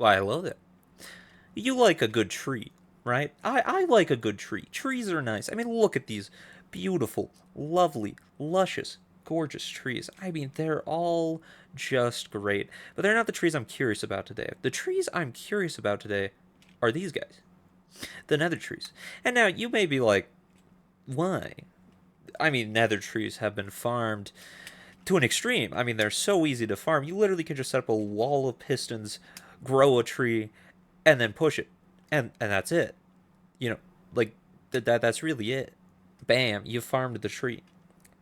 Why, I love it. You like a good tree, right? I like a good tree. Trees are nice. I mean, look at these beautiful, lovely, luscious, gorgeous trees. I mean, they're all just great. But they're not the trees I'm curious about today. The trees I'm curious about today are these guys, the nether trees. And now you may be like, why? I mean, nether trees have been farmed to an extreme. I mean, they're so easy to farm. You literally can just set up a wall of pistons, grow a tree, and then push it, and that's it. You know, like that's really it. Bam, you farmed the tree.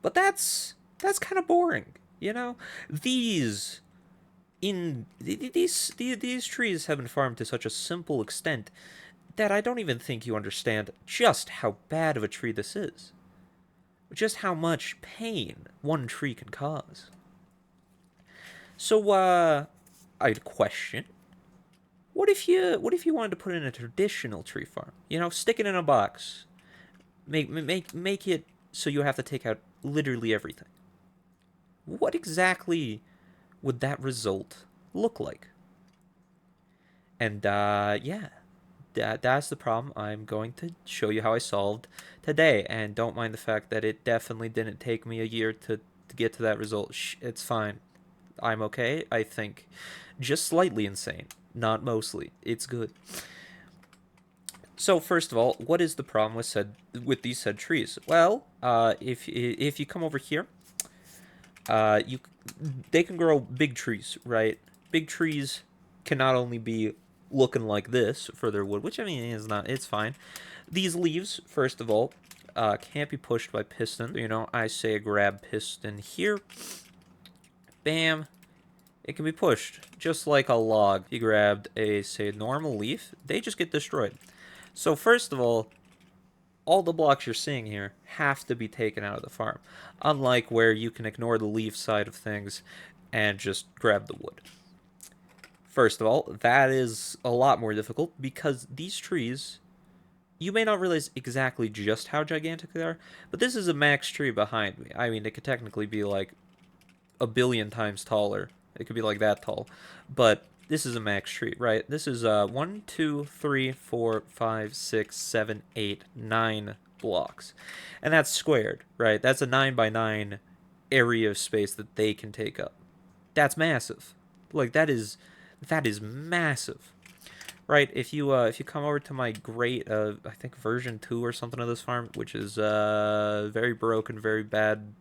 But that's kind of boring. You know, these these trees have been farmed to such a simple extent that I don't even think you understand just how bad of a tree this is. Just how much pain one tree can cause. So, I'd question. What if you wanted to put in a traditional tree farm? You know, stick it in a box. Make it so you have to take out literally everything. What exactly would that result look like? And yeah, that's the problem I'm going to show you how I solved today. And don't mind the fact that it definitely didn't take me a year to get to that result. It's fine. I'm okay, I think. Just slightly insane, not mostly. It's good. So first of all, what is the problem with these said trees? Well, if you come over here, you they can grow big trees, right? Big trees can not only be looking like this for their wood, which I mean is not, it's fine. These leaves, first of all, can't be pushed by piston. You know, I say grab piston here, bam, it can be pushed just like a log. If you grabbed a, say, normal leaf, they just get destroyed. So first of all the blocks you're seeing here have to be taken out of the farm, unlike where you can ignore the leaf side of things and just grab the wood. First of all, that is a lot more difficult because these trees, you may not realize exactly just how gigantic they are, but this is a max tree behind me. I mean, it could technically be like a billion times taller. It could be like that tall. But this is a max tree, right? This is 1, 2, 3, 4, 5, 6, 7, 8, 9 blocks. And that's squared, right? That's a 9 by 9 area of space that they can take up. That's massive. Like that is massive. Right, if you come over to my great I think version 2 or something of this farm, which is very broken, very bad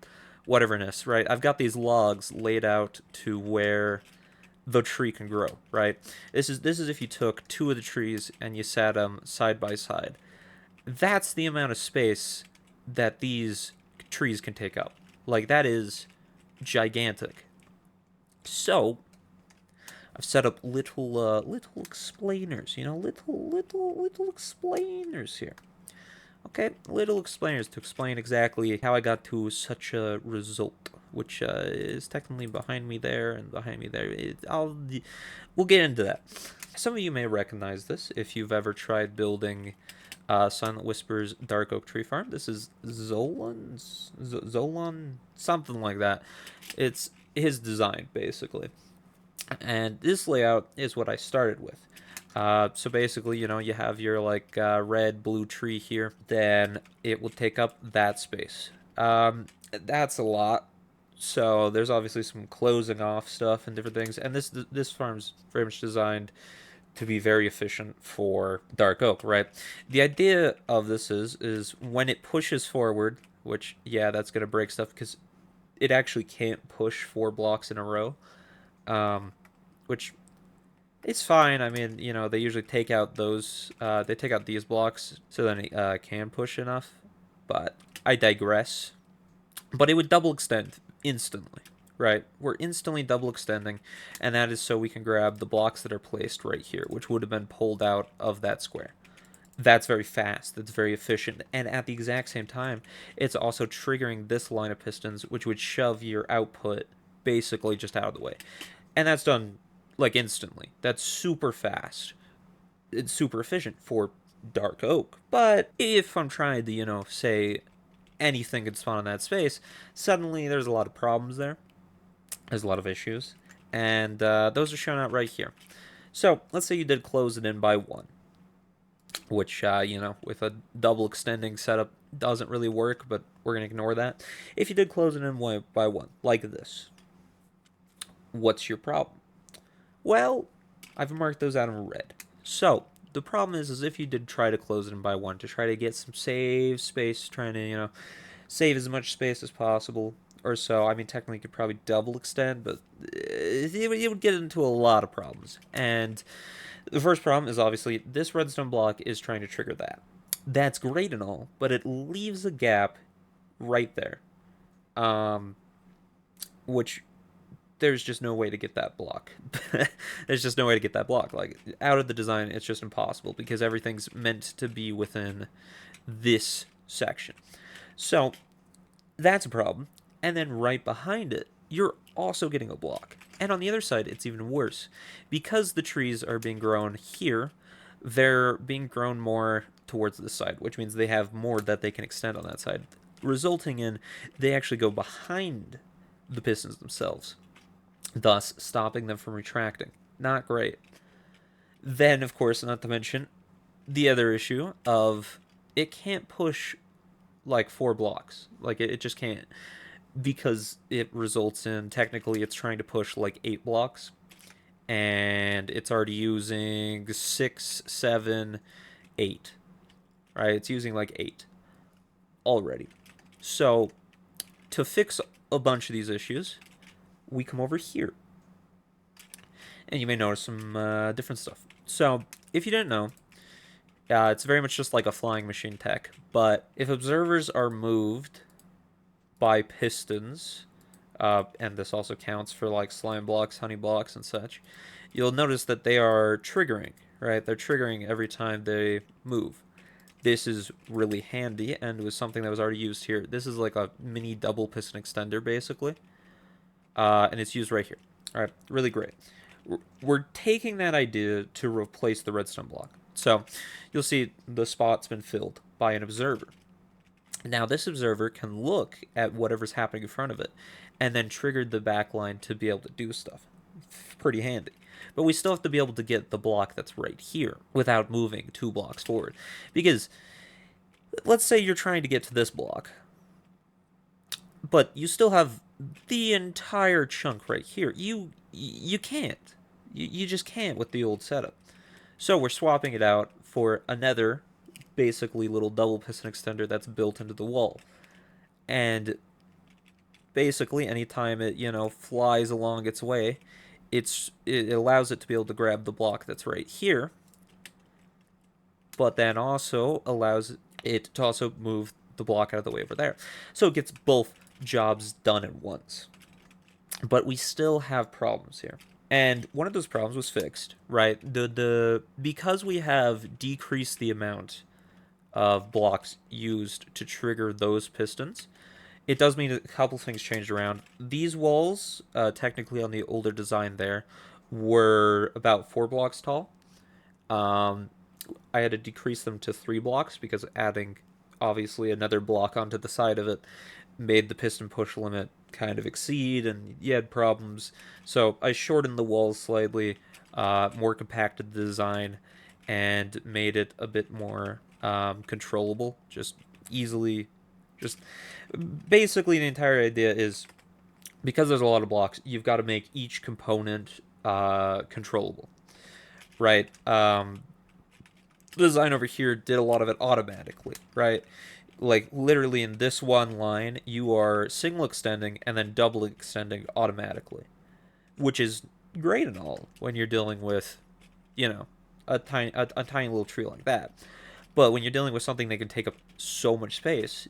whateverness, right? I've got these logs laid out to where the tree can grow, right? This is if you took two of the trees and you sat them side by side. That's the amount of space that these trees can take up. Like that is gigantic. So, I've set up little explainers, you know, little explainers here. Okay, little explainers to explain exactly how I got to such a result, which is technically behind me there and behind me there. We'll get into that. Some of you may recognize this if you've ever tried building Silent Whispers Dark Oak Tree Farm. This is Zolon, something like that. It's his design, basically. And this layout is what I started with. So basically, you know, you have your like red, blue tree here. Then it will take up that space. That's a lot. So there's obviously some closing off stuff and different things. And this farm's very much designed to be very efficient for dark oak, right? The idea of this is when it pushes forward, which yeah, that's gonna break stuff because it actually can't push 4 blocks in a row. Um, which it's fine. I mean, you know, they usually take out they take out these blocks so then it can push enough. But I digress. But it would double extend instantly, right? We're instantly double extending, and that is so we can grab the blocks that are placed right here, which would have been pulled out of that square. That's very fast, that's very efficient, and at the exact same time, it's also triggering this line of pistons, which would shove your output basically just out of the way. And that's done like instantly. That's super fast. It's super efficient for dark oak. But if I'm trying to, you know, say anything could spawn in that space, suddenly there's a lot of problems there. There's a lot of issues. And those are shown out right here. So let's say you did close it in by 1, which, with a double extending setup doesn't really work, but we're going to ignore that. If you did close it in by 1, like this, what's your problem? Well, I've marked those out in red. So the problem is if you did try to close it in by 1 to try to get some save space, trying to, save as much space as possible or so. I mean, technically you could probably double extend, but it would get into a lot of problems. And the first problem is obviously this redstone block is trying to trigger that. That's great and all, but it leaves a gap right there, which there's just no way to get that block. There's just no way to get that block. Like, out of the design, it's just impossible because everything's meant to be within this section. So that's a problem. And then right behind it, you're also getting a block. And on the other side, it's even worse. Because the trees are being grown here, they're being grown more towards this side, which means they have more that they can extend on that side, resulting in they actually go behind the pistons themselves, thus stopping them from retracting. Not great. Then, of course, not to mention the other issue of it can't push like 4 blocks. Like, it just can't, because it results in, technically, it's trying to push like 8 blocks, and it's already using 6, 7, 8. Right? It's using like 8 already. So, to fix a bunch of these issues, we come over here. And you may notice some different stuff. So, if you didn't know, it's very much just like a flying machine tech. But if observers are moved by pistons, and this also counts for like slime blocks, honey blocks, and such, you'll notice that they are triggering, right? They're triggering every time they move. This is really handy, and was something that was already used here. This is like a mini double piston extender, basically. And it's used right here. All right, really great. We're taking that idea to replace the redstone block. So you'll see the spot's been filled by an observer. Now this observer can look at whatever's happening in front of it and then trigger the backline to be able to do stuff. Pretty handy. But we still have to be able to get the block that's right here without moving 2 blocks forward. Because let's say you're trying to get to this block, but you still have the entire chunk right here. You can't. You just can't with the old setup. So we're swapping it out for a Nether, basically little double piston extender that's built into the wall. And basically anytime it, flies along its way, it allows it to be able to grab the block that's right here, but then also allows it to also move the block out of the way over there. So it gets both jobs done at once. But we still have problems here. And one of those problems was fixed, right? Because we have decreased the amount of blocks used to trigger those pistons, it does mean a couple things changed around. These walls, technically on the older design there, were about 4 blocks tall. I had to decrease them to 3 blocks because adding, obviously, another block onto the side of it made the piston push limit kind of exceed, and you had problems. So I shortened the walls slightly, more compacted the design, and made it a bit more controllable, just easily. Just basically, the entire idea is, because there's a lot of blocks, you've got to make each component controllable, right? The design over here did a lot of it automatically, right? Like, literally in this one line, you are single extending and then double extending automatically, which is great and all when you're dealing with, a tiny little tree like that. But when you're dealing with something that can take up so much space,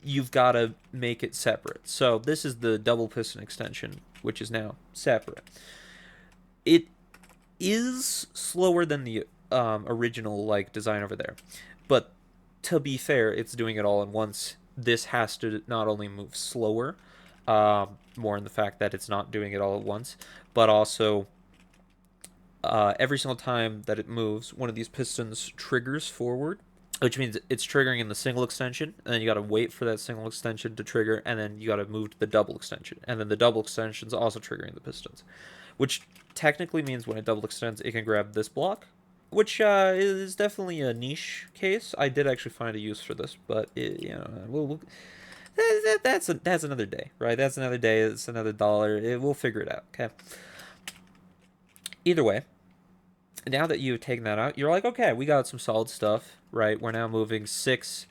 you've got to make it separate. So this is the double piston extension, which is now separate. It is slower than the original design over there, but to be fair, it's doing it all at once. This has to not only move slower, more in the fact that it's not doing it all at once, but also every single time that it moves, one of these pistons triggers forward, which means it's triggering in the single extension, and then you got to wait for that single extension to trigger, and then you got to move to the double extension, and then the double extension is also triggering the pistons, which technically means when it double extends, it can grab this block, which is definitely a niche case. I did actually find a use for this, but that's another day, right? That's another day. It's another dollar. We'll figure it out. Okay. Either way, now that you've taken that out, you're like, okay, we got some solid stuff, right? We're now moving 6,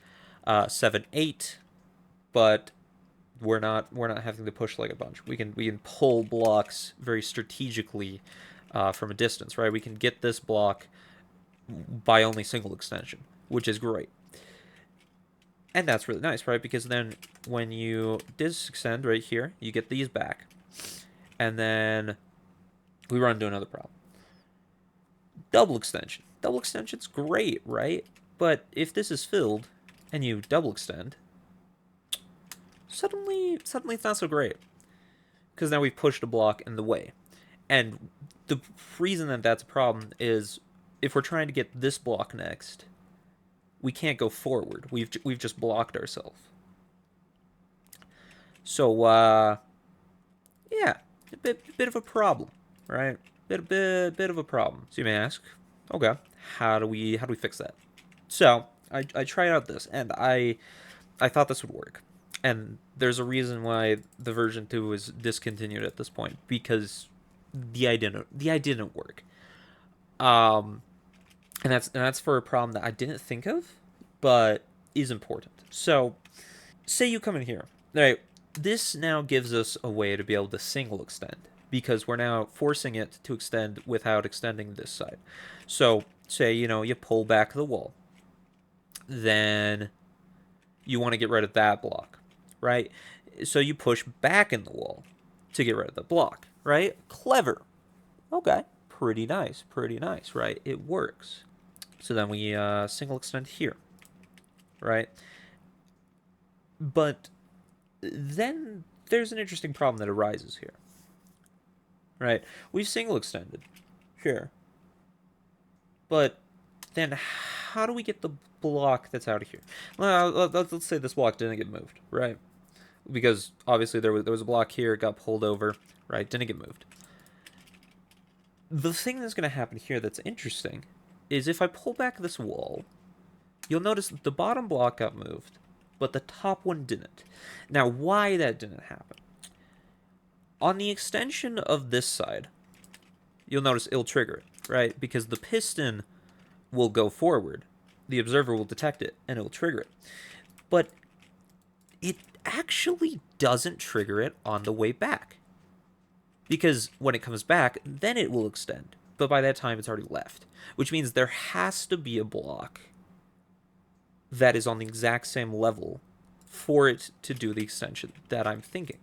7, 8, but we're not having to push like a bunch. We can pull blocks very strategically from a distance, right? We can get this block by only single extension, which is great. And that's really nice, right? Because then when you dis extend right here, you get these back. And then we run into another problem. Double extension. Double extension's great, right? But if this is filled and you double extend, suddenly it's not so great. Because now we've pushed a block in the way. And the reason that that's a problem is if we're trying to get this block next, we can't go forward. We've just blocked ourselves. So yeah, a bit of a problem, right? Bit of a problem. So you may ask, okay, how do we fix that? So I tried out this, and I thought this would work. And there's a reason why the version 2 was discontinued at this point, because the idea didn't work. Um, and that's for a problem that I didn't think of, but is important. So say you come in here, right? This now gives us a way to be able to single extend because we're now forcing it to extend without extending this side. So say you pull back the wall, then you want to get rid of that block, right? So you push back in the wall to get rid of the block, right? Clever. Okay. Pretty nice, right? It works. So then we single extend here, right? But then there's an interesting problem that arises here, right? We've single extended, sure, but then how do we get the block that's out of here? Well, let's say this block didn't get moved, right? Because obviously there was a block here, it got pulled over, right? Didn't get moved. The thing that's going to happen here that's interesting is if I pull back this wall, you'll notice that the bottom block got moved, but the top one didn't. Now, why that didn't happen? On the extension of this side, you'll notice it'll trigger it, right? Because the piston will go forward. The observer will detect it, and it will trigger it. But it actually doesn't trigger it on the way back. Because when it comes back, then it will extend. But by that time, it's already left. Which means there has to be a block that is on the exact same level for it to do the extension that I'm thinking.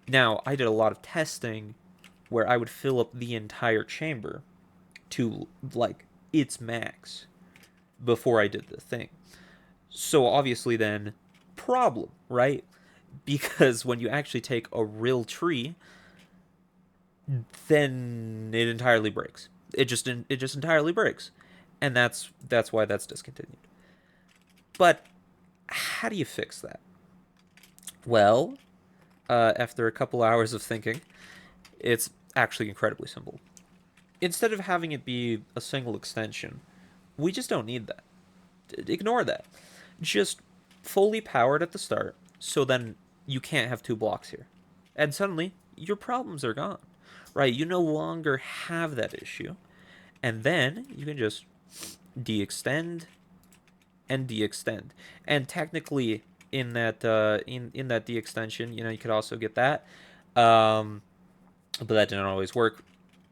Now, I did a lot of testing where I would fill up the entire chamber to, like, its max before I did the thing. So obviously then, problem, right? Because when you actually take a real tree, then it entirely breaks. It just entirely breaks. And that's why that's discontinued. But how do you fix that? Well, after a couple hours of thinking, it's actually incredibly simple. Instead of having it be a single extension, we just don't need that. Ignore that. Just fully powered at the start, so then you can't have two blocks here. And suddenly, your problems are gone. Right? You no longer have that issue. And then you can just de-extend and de-extend. And technically, in that de-extension, you could also get that. But that didn't always work.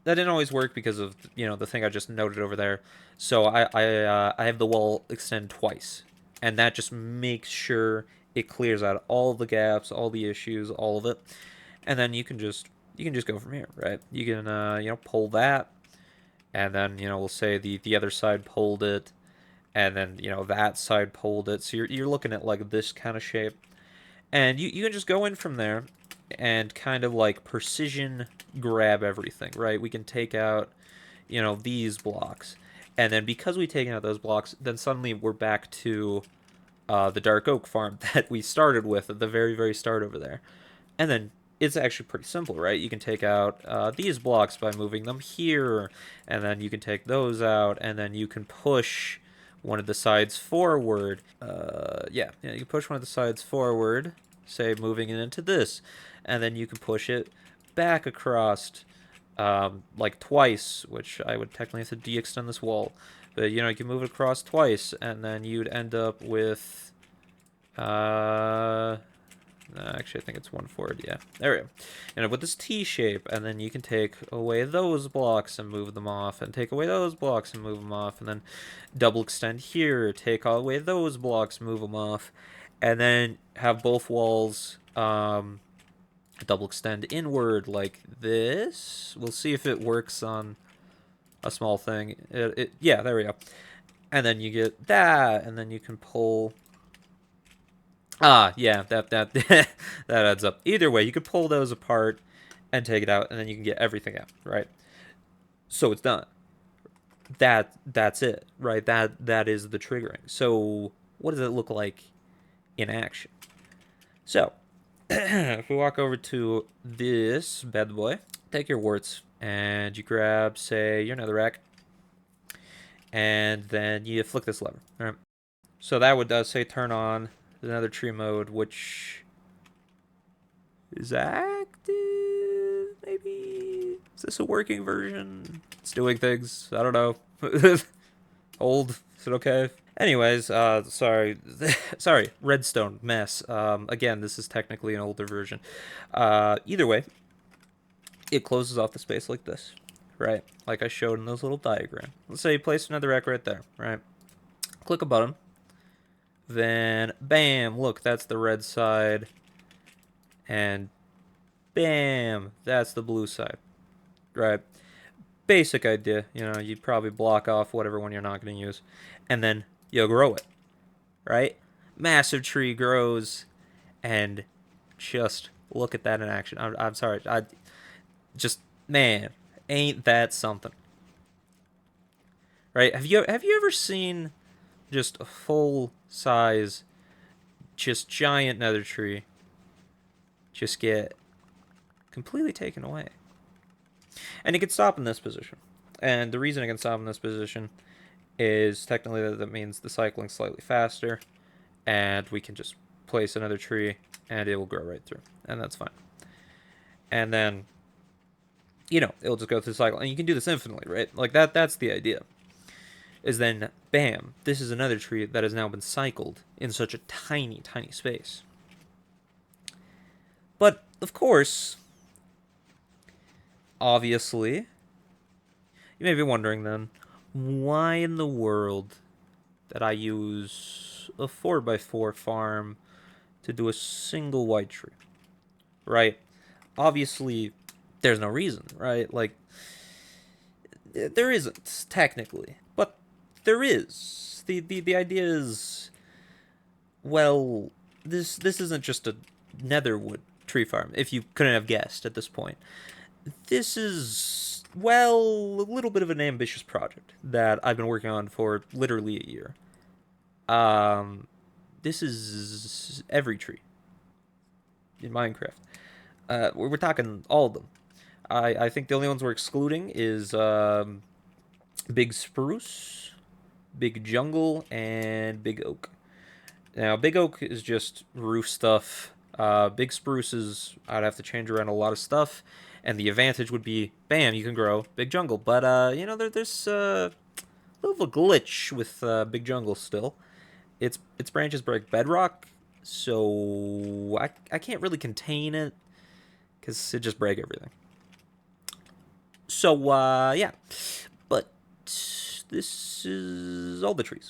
That didn't always work because of the thing I just noted over there. So I have the wall extend twice, and that just makes sure it clears out all the gaps, all the issues, all of it, and then you can just go from here, right? You can pull that, and then we'll say the other side pulled it, and then that side pulled it. So you're looking at like this kind of shape, and you can just go in from there and kind of like precision grab everything, right? We can take out, these blocks. And then because we've taken out those blocks, then suddenly we're back to the dark oak farm that we started with at the very, very start over there. And then it's actually pretty simple, right? You can take out these blocks by moving them here, and then you can take those out, and then you can push one of the sides forward. Yeah, you can push one of the sides forward, say moving it into this, and then you can push it back across like twice, which I would technically have to de-extend this wall. But, you know, you can move it across twice, and then you'd end up with... actually, I think it's one forward. Yeah, there we go. And with this T shape, and then you can take away those blocks and move them off, and take away those blocks and move them off, and then double extend here, take away those blocks, move them off, and then have both walls double extend inward like this. We'll see if it works on a small thing. Yeah, there we go. And then you get that, and then you can pull. Ah, yeah, that that adds up. Either way, you could pull those apart and take it out, and then you can get everything out, right? So it's done. That's it, right? That is the triggering. So what does it look like in action? So if we walk over to this bad boy, take your warts and you grab, say, your netherrack, and then you flick this lever. All right. So that would say turn on the nether tree mode, which is active. Maybe is this a working version? It's doing things. I don't know. Old. Is it okay? Anyways, sorry, sorry, redstone mess. Again, this is technically an older version. Either way, it closes off the space like this, right? Like I showed in those little diagram. Let's say you place another rack right there, right? Click a button, then bam, look, that's the red side, and bam, that's the blue side, right? Basic idea, you know, you'd probably block off whatever one you're not going to use, and then you'll grow it, right? Massive tree grows, and just look at that in action. I'm sorry, I just, man, ain't that something, right? Have you ever seen just a full size, just giant nether tree just get completely taken away? And it can stop in this position. And the reason it can stop in this position is technically that means the cycling's slightly faster, and we can just place another tree, and it will grow right through, and that's fine. And then, you know, it'll just go through the cycle, and you can do this infinitely, right? Like that's the idea. Is then, bam, this is another tree that has now been cycled in such a tiny, tiny space. But, of course, obviously, you may be wondering then, why in the world did I use a 4x4 farm to do a single white tree? Right? Obviously, there's no reason, right? Like, there isn't, technically. But there is. The idea is, well, this isn't just a netherwood tree farm, if you couldn't have guessed at this point. This is, well, a little bit of an ambitious project that I've been working on for literally a year. This is every tree in Minecraft. We're talking all of them. I think the only ones we're excluding is big spruce, big jungle, and big oak. Now, big oak is just roof stuff. Big spruce is I'd have to change around a lot of stuff, and the advantage would be, bam, you can grow big jungle. But you know, there's a little glitch with big jungle still. Its branches break bedrock, so I can't really contain it because it just break everything. So yeah, but this is all the trees,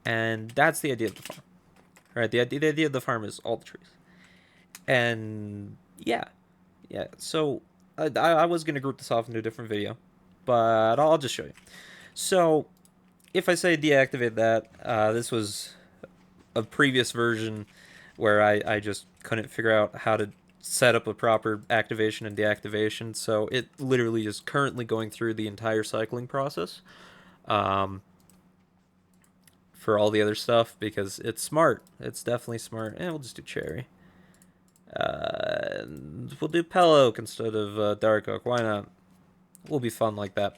and that's the idea of the farm. Right, the idea of the farm is all the trees, and yeah. So I was gonna group this off into a different video, but I'll just show you. So if I say deactivate that, this was a previous version where I just couldn't figure out how to set up a proper activation and deactivation, so it literally is currently going through the entire cycling process for all the other stuff, because it's smart. It's definitely smart. And we'll just do cherry. We'll do pale oak instead of dark oak. Why not? Will be fun like that.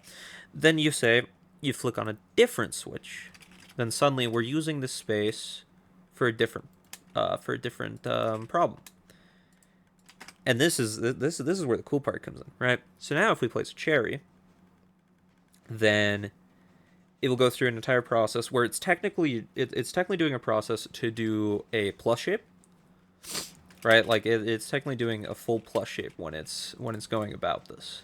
Then you say, you flick on a different switch. Then suddenly we're using this space for a different problem. And this is where the cool part comes in, right? So now if we place a cherry, then it will go through an entire process where it's technically doing a process to do a plus shape, right? Like it's technically doing a full plus shape when it's going about this.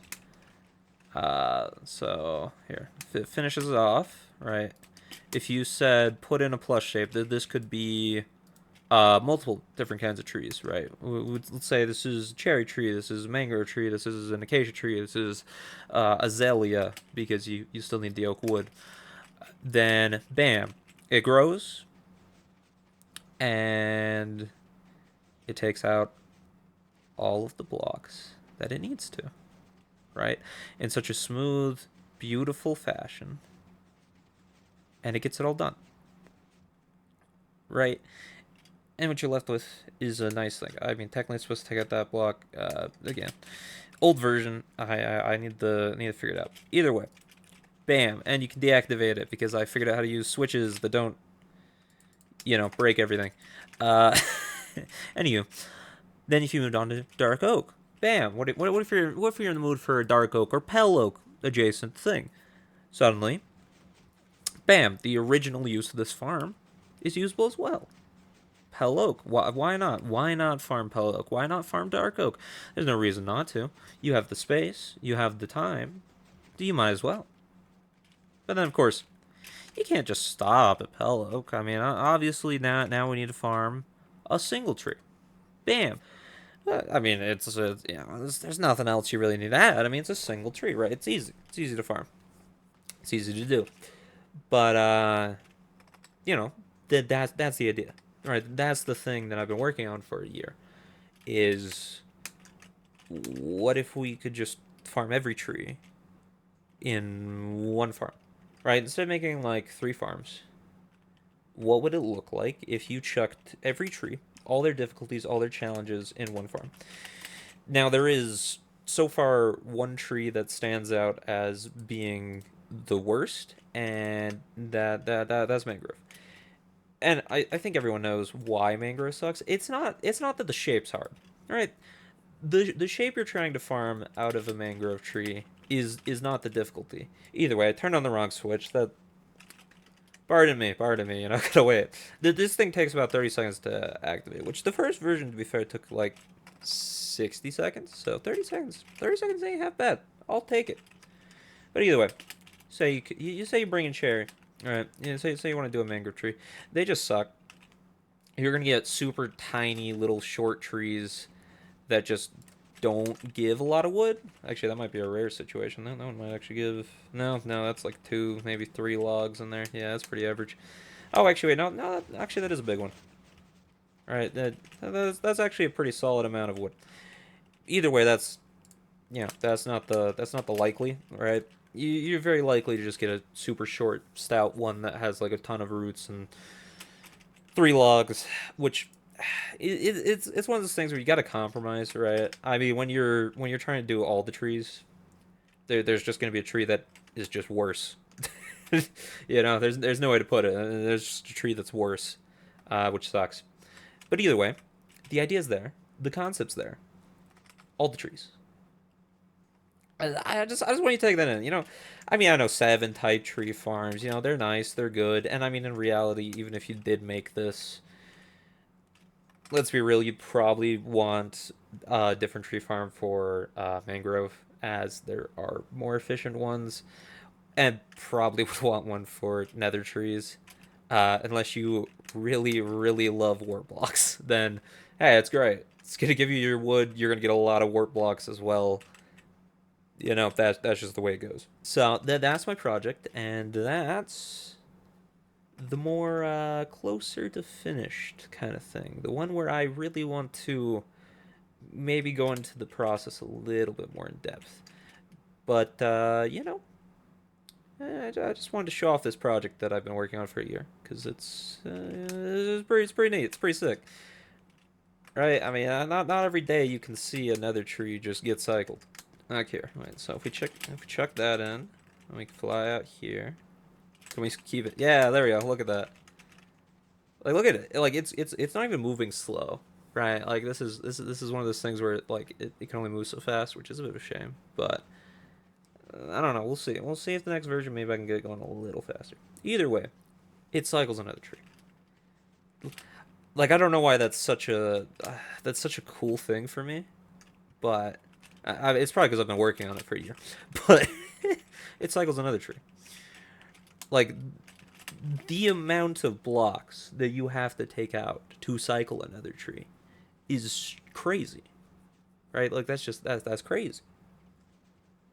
So here, if it finishes it off, right? If you said put in a plus shape, this could be multiple different kinds of trees, right? Let's say this is a cherry tree, this is a mango tree, this is an acacia tree, this is azalea, because you still need the oak wood. Then, bam, it grows, and it takes out all of the blocks that it needs to, right? In such a smooth, beautiful fashion, and it gets it all done, right? And what you're left with is a nice thing. I mean, technically it's supposed to take out that block. Again, old version. I need to figure it out. Either way, bam, and you can deactivate it because I figured out how to use switches that don't, break everything. Uh, anywho, then if you moved on to dark oak, bam. What if you're in the mood for a dark oak or pale oak adjacent thing? Suddenly, bam, the original use of this farm is usable as well. Pale oak. Why not? Why not farm pale oak? Why not farm dark oak? There's no reason not to. You have the space. You have the time. You might as well. But then, of course, you can't just stop at pale oak. I mean, obviously now we need to farm a single tree. Bam. I mean, there's nothing else you really need to add. I mean, it's a single tree, right? It's easy. It's easy to farm. It's easy to do. But that's the idea. Right, that's the thing that I've been working on for a year, is what if we could just farm every tree in one farm, right? Instead of making like 3 farms, what would it look like if you chucked every tree, all their difficulties, all their challenges in one farm? Now, there is so far one tree that stands out as being the worst, and that's mangrove. And I think everyone knows why mangrove sucks. It's not that the shape's hard, right? The shape you're trying to farm out of a mangrove tree is not the difficulty. Either way, I turned on the wrong switch. That pardon me, gotta wait. This thing takes about 30 seconds to activate, which the first version, to be fair, took like 60 seconds. So 30 seconds ain't half bad. I'll take it. But either way, say you say you bring in cherry. All right, say you want to do a mangrove tree. They just suck. You're gonna get super tiny little short trees that just don't give a lot of wood. Actually, that might be a rare situation. That one might actually give. No, that's like 2, maybe 3 logs in there. Yeah, that's pretty average. Oh, actually, wait, no, actually, that is a big one. All right, that's actually a pretty solid amount of wood. Either way, that's not the likely, right? You're very likely to just get a super short, stout one that has like a ton of roots and 3 logs, which it's one of those things where you got to compromise, right? I mean, when you're trying to do all the trees, there's just going to be a tree that is just worse. There's no way to put it. There's just a tree that's worse, which sucks. But either way, the idea's there, the concept's there, all the trees. I just want you to take that in. I mean, I know 7 type tree farms. They're nice, they're good, and I mean, in reality, even if you did make this, let's be real, you'd probably want a different tree farm for mangrove, as there are more efficient ones, and probably would want one for nether trees, unless you really, really love wart blocks. Then, hey, it's great. It's gonna give you your wood. You're gonna get a lot of wart blocks as well. That's just the way it goes. So that's my project, and that's the more closer to finished kind of thing. The one where I really want to maybe go into the process a little bit more in depth. But I just wanted to show off this project that I've been working on for a year, because it's pretty neat. It's pretty sick. right? I mean, not every day you can see another tree just get cycled. Not here. Wait, so if we chuck that in, and we can fly out here. Can we keep it? Yeah, there we go. Look at that. Like, look at it. Like, it's not even moving slow, right? Like, this is one of those things where it can only move so fast, which is a bit of a shame. But I don't know. We'll see. We'll see if the next version maybe I can get it going a little faster. Either way, it cycles another tree. Like, I don't know why that's such a cool thing for me, but it's probably because I've been working on it for a year. But it cycles another tree. Like, the amount of blocks that you have to take out to cycle another tree is crazy, right? Like, that's crazy.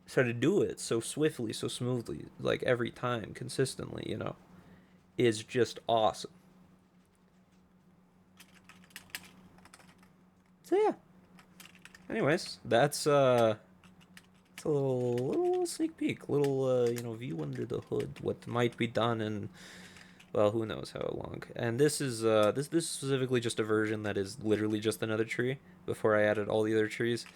So to do it so swiftly, so smoothly, like every time, consistently, is just awesome. So yeah. Anyways, it's a little sneak peek, little view under the hood, what might be done, and well, who knows how long. And this is this specifically just a version that is literally just another tree before I added all the other trees.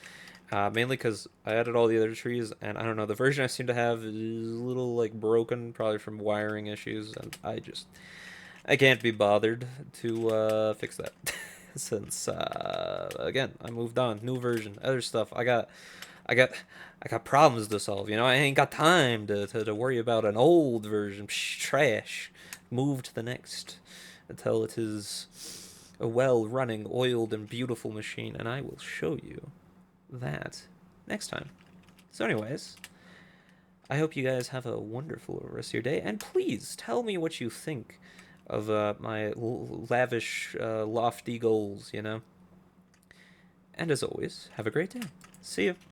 Mainly because I added all the other trees, and I don't know, the version I seem to have is a little like broken, probably from wiring issues, and I can't be bothered to fix that. Since again, I moved on, new version, other stuff. I got I got problems to solve. I ain't got time to worry about an old version. Psh, trash. Move to the next until it is a well-running, oiled, and beautiful machine, and I will show you that next time. So, anyways, I hope you guys have a wonderful rest of your day, and please tell me what you think of my lavish, lofty goals. And as always, have a great day. See you.